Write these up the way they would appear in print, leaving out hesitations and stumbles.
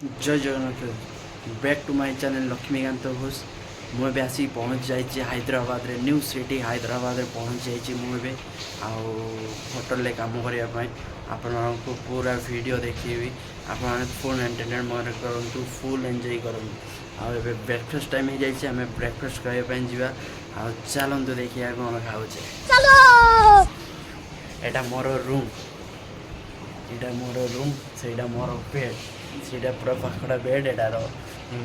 जय Jagannath back to my channel Laxmikant Ghosh मुझे आसिक पहुँच जाइए हैदराबाद रे न्यू सिटी हैदराबाद रे पहुँच जाइए मुझे होटल काम करने आपण को पूरा वीडियो देखी आप फुल एंटरटेनमेंट करूँ फुल एंजॉय करूँ आउ ब्रेकफास्ट टाइम हो जाइए आम ब्रेकफास्ट करने जावा चलतु देखिए कौन खाऊे यहाँ मोर रूम यहाँ मोर रूम से मोर बेड से पूरा पाखड़ा बेड एटार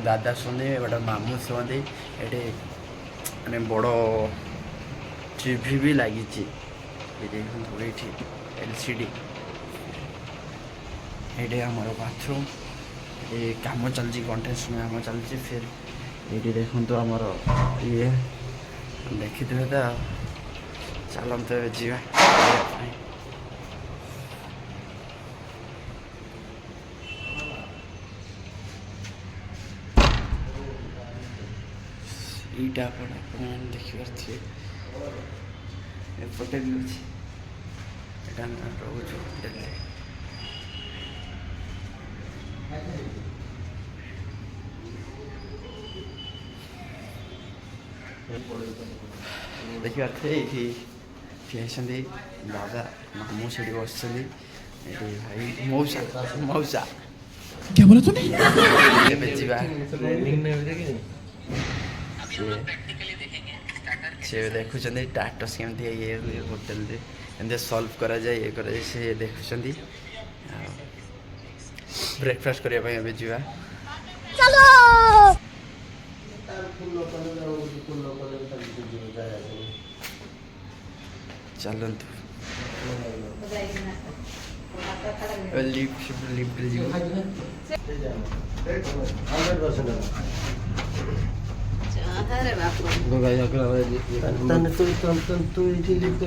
दादा शुने गोटे मामू शुंती ये मैंने बड़ टीवी भी लगी एलसीडी ये आमर बाथरूम ये कम चलती कंटेस्ट में कम चलती फिर ये देखो आमर ये देखी थे तो चलते जा ईटा पड़ा देखिए एपटे भी अच्छे रोज देखिए ये दादा मामू से बस भाई मौसा मौसा क्या बोला तूने? से देखुं टाटस केमती ये होटेल एमती सल्व करा जाए ये करा से देखुं ब्रेकफास्ट करने जा चलतु लिफ्ट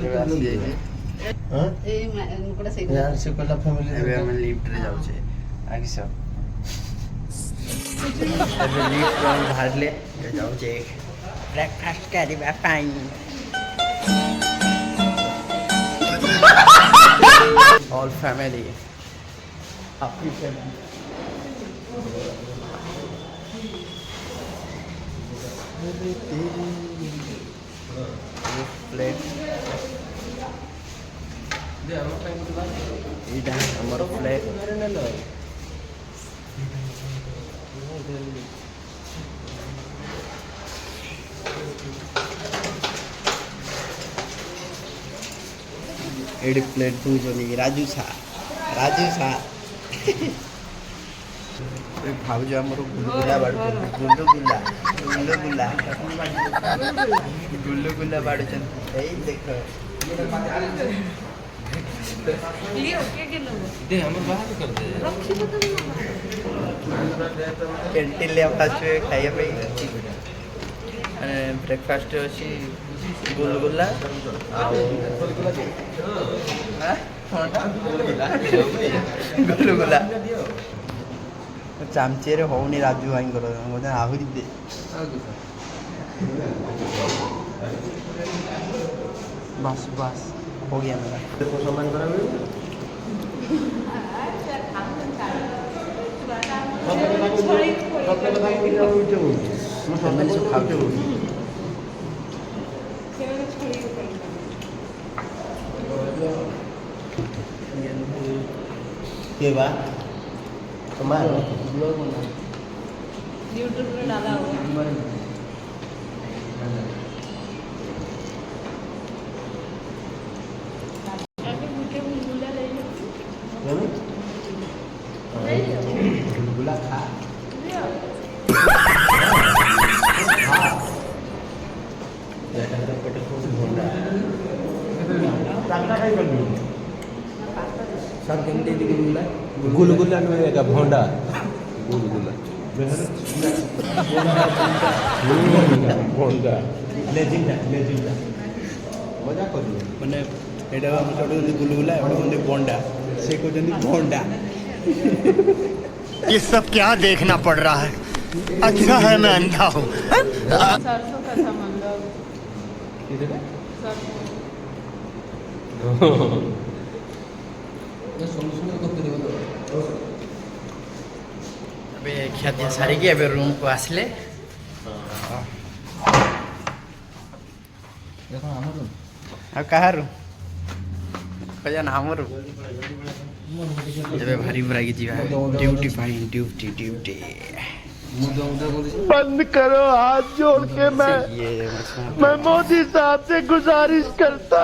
बाहर जाऊे ब्रेकफास्ट करने all family happy family plate इटा हमर प्लेट एडी प्लेट दूसरी राजू सा भाज आम गुलगुला गुलगुला गुलगुला गुलगुला बाड़ू देख कैंटीन खाइए ब्रेकफास्ट अच्छी गुलगुला गुलगुला चामचे होनी राजू भाई बोलते आहरी दे बस बस हो गया मेरा सम्मान करा के बा कमाल ब्लॉग बना YouTube पे डाला हुआ अभी मुझे गुलगुला ले लो गुलगुला खा गुलगुला का भोंडा गुलगुला भोंडा लेजिंडा मजा कर माने एटा हम कहते गुलगुला एटा कहते भोंडा से कहते भोंडा ये सब क्या देखना पड़ रहा है अच्छा है मैं अंधा हूँ सरसों का समंदर ଏବେ ଖିଆପିଆ ସାରିକି ଏବେ ରୁମ୍କୁ ଆସିଲେ ଆଉ କାହାରୁ କହିବା ନା ଆମରୁ ଏବେ ଭାରି ଭୁରାକି ଯିବା ଡ୍ୟୁଟି ପାଇଁ ଡ୍ୟୁଟି बंद करो हाथ जोड़ के मैं मोदी साहब से गुजारिश करता